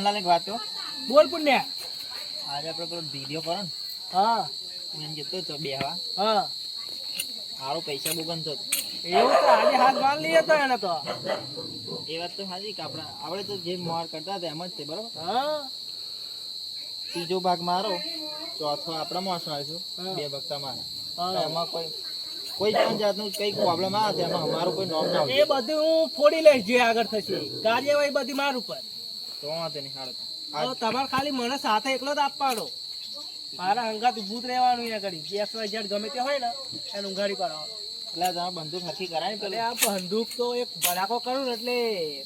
રમણલાલ એક વાત કહો. બોલ પુણ્યા. આજે આપણે પેલો વિડીયો કરો ને, હા હું એમ જતો હતો બેહવા, હા સારો પૈસા બહુ ગમતો હતો. એવું તો આજે હાથ માર લઈએ તો એને તો. એ વાત તો સાચી કે આપણે તો જે મોર કરતા હતા એમ જ છે બરોબર. હા ત્રીજો ભાગ મારો, ચોથો આપણા મોસ મારીશું, હા. 2 ભાગ તમારા. હા. તો એમાં કોઈ પણ જાતનું કઈ પ્રોબ્લેમ આવે તો એમાં અમારું કોઈ નોમ ના એ હોય. બધું હું ફોડી લઈશ જે આગળ થશે કાર્યવાહી બધી માર ઉપર. તો વાંધો નહીં, સારું. તો તમારે ખાલી મને સાથે એકલો જ આપવાનો. મારા હંગાત ઉભું જ રહેવાનું અહીંયા ઘડી XYZ ગમે તે હોય ને એને ઉઘાડી પાડવાનું. એટલે તમે બંદૂક હરખી કરાય ને એટલે પેલું. આ બંદૂક તો એક ભડાકો કરું ને એટલે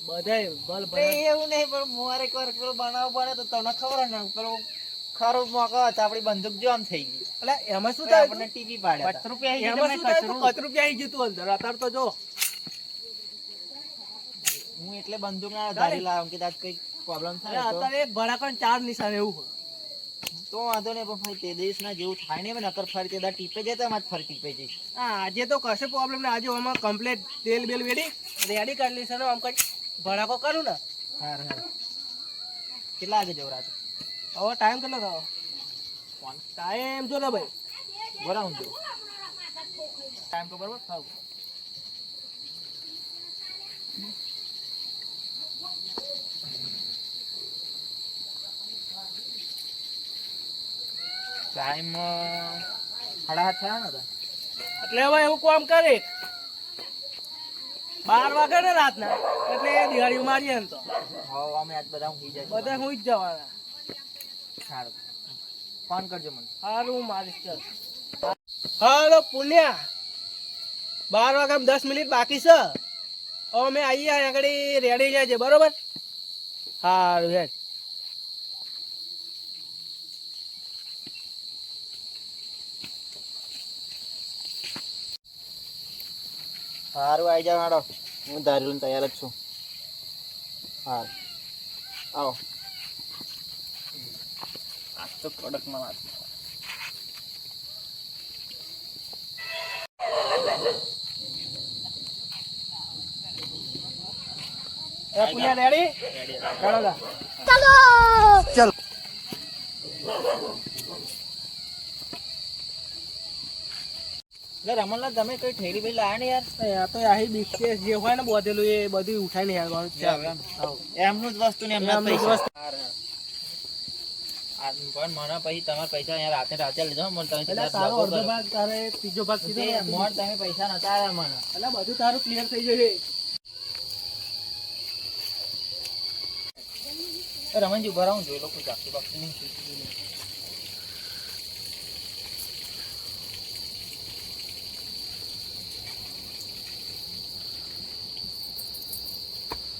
બધાય બલ એટલે ભડા. એવું નહીં, પણ મોર એકવાર પેલો બનાવ બને તો તમને ખબર ને પેલો ખરું મોકો હતો, આપણી બંદૂક જો આમ થઈ ગઈ. એટલે એમાં શું તો થાય આપણને ટીવી પાડ્યા હતા. કચરું પ્યાઈ એમાં શું થાય તું કચરું પ્યાઈ જતું અંદર અત્યારે તો જો હું એટલે બંદૂક ના ધારી લાવ્યો કે કઈ પ્રોબ્લેમ થાય તો અત્યારે એક ભડાકો ને 4 નિશાન એવું તો વાંધો નહીં. પણ ભાઈ તે દેશ ના જેવું થાય ને નકર ફરી તે ટીપે જતા માં ફરી ટીપે જઈશ. હા આજે તો કશે પ્રોબ્લેમ નહીં. આજે આમાં કમ્પ્લીટ તેલ બેલ રેડી કરી લઈશ. આમ કઈ ભડાકો કરું ને હા હા. કેટલા વાગે જવરા છે? હવે ટાઈમ કેટલો થયો? ફોન ટાઈમ જો ને ભાઈ બરાબર જો ટાઈમ તો બરોબર. હા ટાઈમ 7:30 થયા ને હતા. એટલે હવે એવું કામ કરે 12 વાગે ને રાતના એટલે દિવાળી મારીએ ને તો હા અમે આજ બધા ઊંઘી જાય બધા હું જ જવાના. સારું, ફોન કરજો મને. સારું મારીશ ચાલ. હાલો પુણ્યા 12 વાગે 10 મિનિટ બાકી છે. હવે અમે આવીએ આગળ રેડી જાય બરોબર. સારું હેડ. સારું આવી જાવ મેડમ, હું ધાર્યું તૈયાર જ છું. સારું આવો. આજ તો કડકમાં વાત. પુણ્યા રેડી ચાલો ચાલો. રમણલાલ તમે કઈ ઠેરી ભાઈ લાયા ને યાર? આ તો આહી બિસ્કેટ જે હોય ને બોધેલું એ બધું ઉઠાઈ નહીં આવવાનું છે. એમનું જ વસ્તુ ને એમના એમનું જ પૈસા. વસ્તુ. પણ મને પછી તમારા પૈસા અહીંયા રાતે લેજો. મને તમે એટલે તારો અડધો ભાગ તારે ત્રીજો ભાગ કીધો ને. મોર તમે પૈસા નતા આવ્યા મને. એટલે બધું તારું ક્લિયર થઈ જશે. રમણજી ઉભા રહું જોઈ લોકો ચાકુ બાકુ નહીં.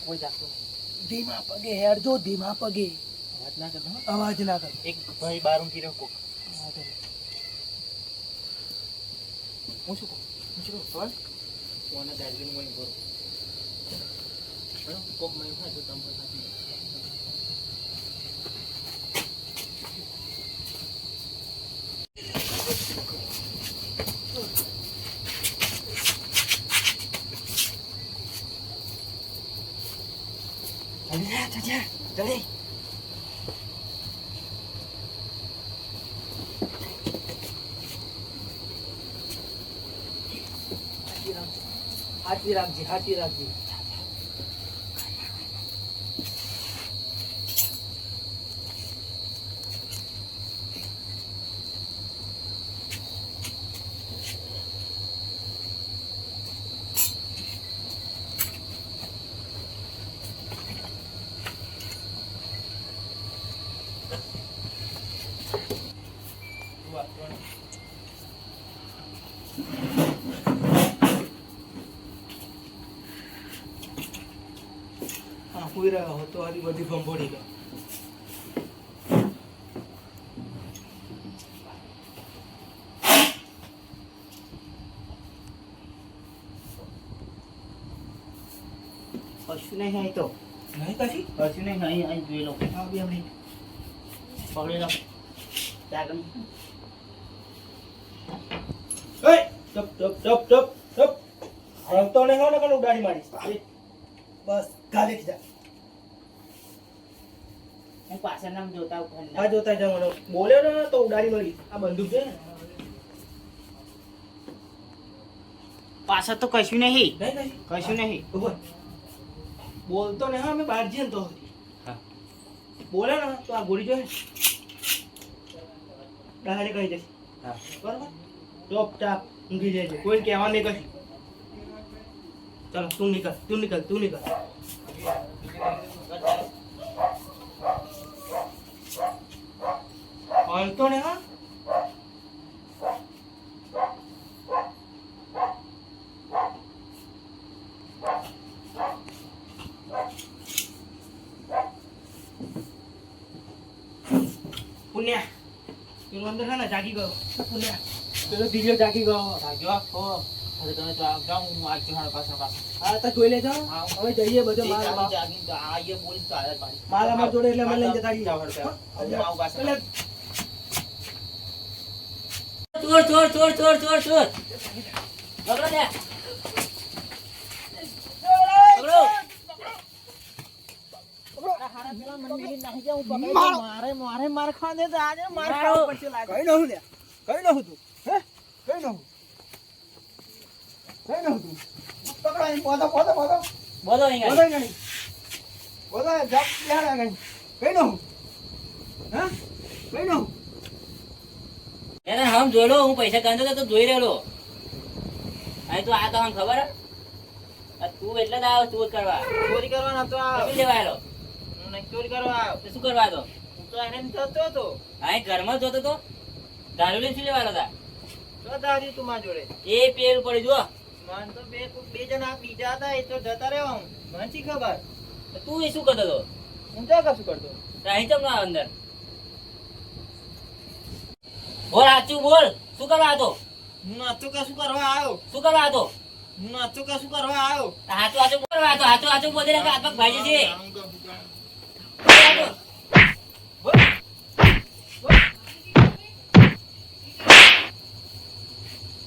કોઈ ચાકુ ધીમા પગે હેડજો ધીમા પગે. અવાજ ના કરતો હો. અવાજ ના કર. એક ભાઈ બાર ઊંઘી રહ્યો કોક. હું શું કહું ખબર? કોને દાર્જિલિંગ માં ભરો કોક મેં થાય તો તમે નથી. જલ્દી હાથી રાખજે હાથી રાખજે. હુઈ રહ્યો હતો આની બધી ભંભોળી ગઈ. કશું નહીં અહીં તો નહીં કશી કશું નહીં અહીં અહીં જોઈ લો. હા બે મિનિટ પકડી લો ત્યાં ચપ ચપ ચપ ચપ ચપ. રમતો નહીં હોય ને કને ઉડાડી મારીશ. બસ ગાલે જા. હું પાછળના જોતા હું ઘરના. આ જોતા જવાનો બોલ્યો ને તો ઉડાડી મળી આ બંદૂક છે ને પાછળ તો કશું નહીં, નહીં કશું નહીં. ઉભો બોલતો ને હા અમે બહાર જઈએ ને તો હા. બોલે ને તો આ ગોળી જોઈએ ડાહડે કહી જશે હા. બરાબર ટોપ ટાપ ઊંઘી જાય છે કોઈ કહેવા નહીં કશું ચલો તું નીકળ બોલતો ને હા પુણ્યા પેલો અંદર છે ને જાગી ગયો પુણ્યા પેલો દિવ્યો જાગી ગયો જાગ્યો? હો. હવે તમે જાઓ, જાઓ, હું વાંચું મારા પાછળ. હા તો જોઈ લેજો હા. હવે જઈએ બધો તે માલ ખાલી જાગીને તો આ અહીંયા બોલીને તો હાલ જ પાડી. માલ અમાર જોડે એટલે અમે લઈને જતા રહીએ. જાઓ, હળો, હવે હું આવું પાછળ. એટલે ચોર પકડો ને મારે ખાવા દે તો આજે મારે મારો. ખાવા પડશે લાગે. કઈ નહું લ્યા કઈ નહું તું હે કઈ નહું તું પકડો અહીં પોતો બોલો અહીંયા બોલો ગણી બોલો જપ યાર ગણી કઈ નહું હા કઈ નહું એને હમ જોયેલો હું પૈસા કાંધો તો જોઈ રહેલો અહીં તો આ તો હમ ખબર હે? આ તું એટલે જ આવ્યો તું જ કરવા ચોરી કરવાનો તો આ શું લેવા આવેલો હું નહીં ચોરી કરવા આવ્યો. તો શું કરવા તો હું તો એને જતો હતો. અહીં ઘરમાં જોતો તો દારૂ લઈને શું લેવા આવેલો તા તો દારૂ તું મારા જોડે. એ પેલું પડી જો મને તો બે જણા બીજા હતા એ તો જતા રહ્યા હું. મને શી ખબર. તો તું એ શું કરતો હતો હું તો કશું કરતો. તો અહીં ચમ ના અંદર બોલ સાચું બોલ શું કરવા હતો હું નાતું કશું કરવા આવ્યો. શું કરવા હતો હું નાતું કશું કરવા આવ્યો. હાચું હાચું બોલ હતો હાચું બોલ દે ને હાથ પગ ભાઈ જશે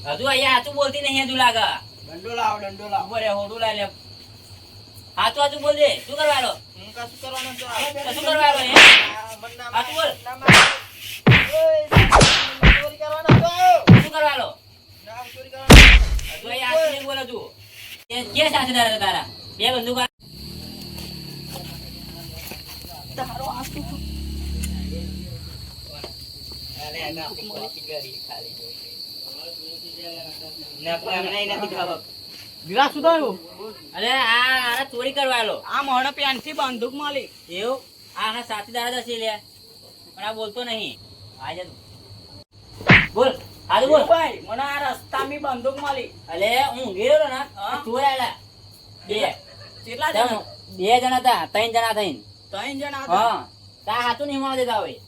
હજુ અહીંયા હાચું બોલતી નહીં હજુ લાગે દંડો લાવ ઉભો રે હોડું લાય લે હાચું બોલ દે શું કરવાનો હું કશું કરવાનો તો તો શું કરવાનો હે મને ના હાચું બોલ ના મારે. ઓય, ચોરી કરવાનો તો આવ્યો. શું કરવાનો ના, ચોરી કરવાનો. હજુ અહીંયા હાચું નહીં બોલે તું કે સાથે તારા બે બંદૂક અરે, આ નાખી કોશી કરી ખાલી જો. ના, નહીં, નથી ખાવા. વિરાટ શું થયું અરે આ ચોરી કરવાનો આ મોહન પેનથી બંદૂક મળી એવું આ સાથીદાર જ હશે લે પણ આ બોલતો નહીં આજે બોલ હાલ બોલ ભાઈ મને આ રસ્તામાં બંદૂક મળી અલે હું ગેરો ને ચોર આલા બે કેટલા ત્રણ- બે જણા હતા 3 જણા થઈને 3 જણા હા તા હાથું નહીં મળવા દેતા હોય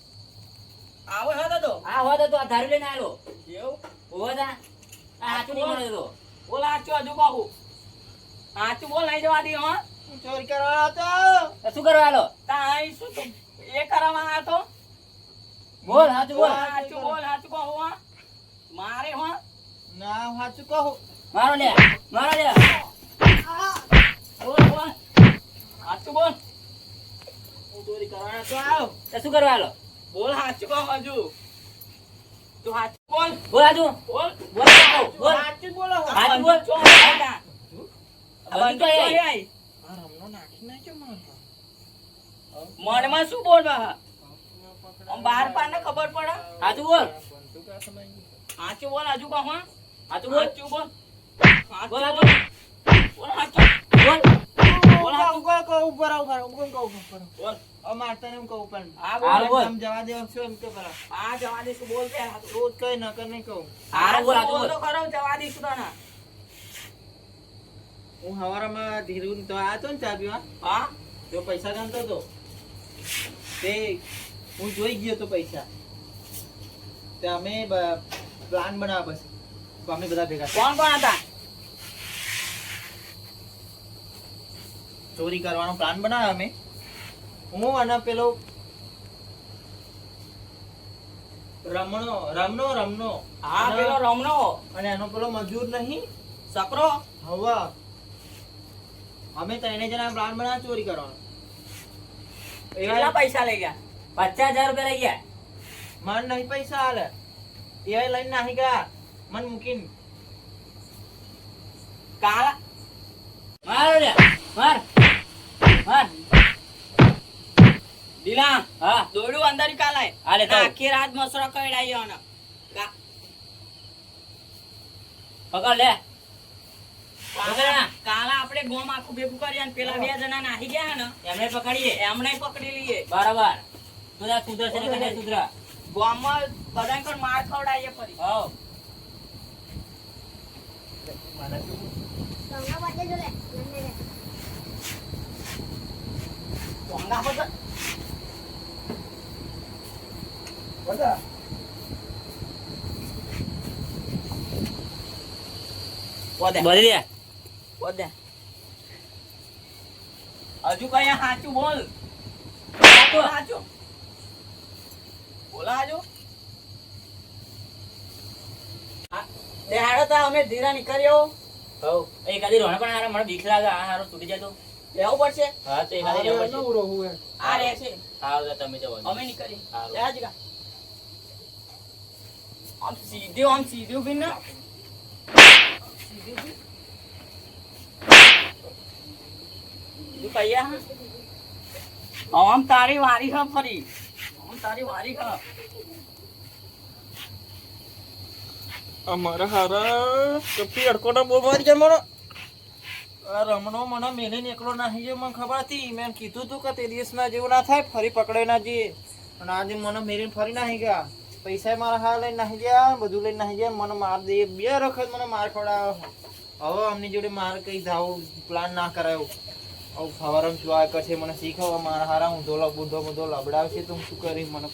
આવો હતો તો આ હોત તો આ ધારું લઈને આલો એવું હોવા તા આ હાથું નહીં મળવા દેતો બોલ આચું હજુ કહું આચું બોલ નહીં જવા દી હા હું ચોરી કરવાનો તો આવ્યો. તો શું કરવા આલો તા અહીં શું તું એ કરવામાં હતો બોલ હાથું બોલ આચું બોલ આચું કહું હા મારે હા ના, હું સાચું કહું. મારો લે બોલ બોલ આચું બોલ હું ચોરી કરવાનો તો આવ્યો. તો શું કરવા આલો બોલ આચું કહું હજુ તું આચું બોલ બોલ હાથું બોલ બોલ બોલ સાચું બોલો. હાચું બોલ બંદૂક ચોરી હતા. બંદૂક તો બંદૂક ચોરી એ. આઈ. આ રમનો નાખી નાખ્યો મને તો. મનમાં શું બોલવા આમ બાર પાને ખબર પડે હાચું બોલ બંદૂક આ સમય ગઈ. આચું બોલ હજુ કહું હા હાચું બોલ આચું બોલ બોલ આચું હાચું બોલ આચું બોલ બોલ હું કહું ઉપર આવ, ઉપર આવ. બોલ હવે મારતા નહીં, હું કહું ઉપર. હા હારું બોલ બોલ. આમ જવા દેવા છો એમ કે પેલા. આ જવા દઈશું બોલ બે રોજ કઈ નકર નહીં કહું. હારું બોલ હાચું બોલ બોલ તો ખરો જવા દઈશું તને હું હવારમાં ધીરું તો આવ્યો હતો ને ચા પીવા. હા જો પૈસા ગણતો હતો તે હું જોઈ ગયો તો પૈસા તે અમે પ્લાન બનાવ્યા પછી તો અમે બધા ભેગા થયા. કોણ કોણ હતા ચોરી કરવાનો પ્લાન બનાવ્યો અમે, હું અને પેલો રમનો હા પેલો રમનો અને એનો પેલો મજૂર નહીં સકરો હવા. અમે ત્રણે જણા પ્લાન બનાવ્યો ચોરી કરવાનો. કેટલા પૈસા લઈ ગયા? 50,000 રૂપિયા લઈ ગયા. મન નહીં પૈસા હાલે એ લઈને નાહી ગયા મન મૂકીને કાળા માર રે માર માર દિલા હા દોડું અંદર કાલાય હાલે તો આખી રાત મસરો કઈડાયો ને પકડ લે પકડ ના. કાલા આપણે ગોમ આખું ભેગું કરીએ ને પેલા 2 જણા નાહી ગયા ને એમને પકડીએ એમને પકડી લઈએ બરાબર તું સુધરશે ને કને સુધર ગોમમાં બધાને કોણ માર ખવડાવીએ ફરી હો ગોંગા બધા બધી દે બોલે હજુ કઈ સાચું બોલ સાચું બોલા હજુ દેહાડો તા અમે ધીરા નીકળ્યો હો એકાદી રોણે પણ હારા મને બીક લાગે આ હારો તૂટી જાય તો લેવું પડશે હા તો એકાદી લેવું પડશે આ રહે છે હા તો તમે જવો અમે નીકળી હા. લે આજકા આમ સીધું બી ના સીધું બી તું કહીયા આમ તારી વારી હ ફરી આમ તારી વારી હ અમારા હારા કપી અડકોના બહુ મારી જાય મારો આ રમણો મને મેલીને એકલો નાહી ગયો મને ખબર હતી મેં કીધું તું કે તે દિવસ ના જેવું ના થાય ફરી પકડાઈ ના જઈએ અને આજે મને મેલીને ફરી નાહી ગયા પૈસા મારા હાર લઈને નાહી ગયા બધું લઈને નાહી ગયા મને માર દે 2 વખત મને માર ખવડાવ્યો હવે અમની જોડે માર કઈ જાવ પ્લાન ના કરાયો હવે સવારમાં શું આ કરશે મને શીખવા મારા હારા હું ધોલો બુધો બધો લબડાવશે તો હું શું કરીશ મને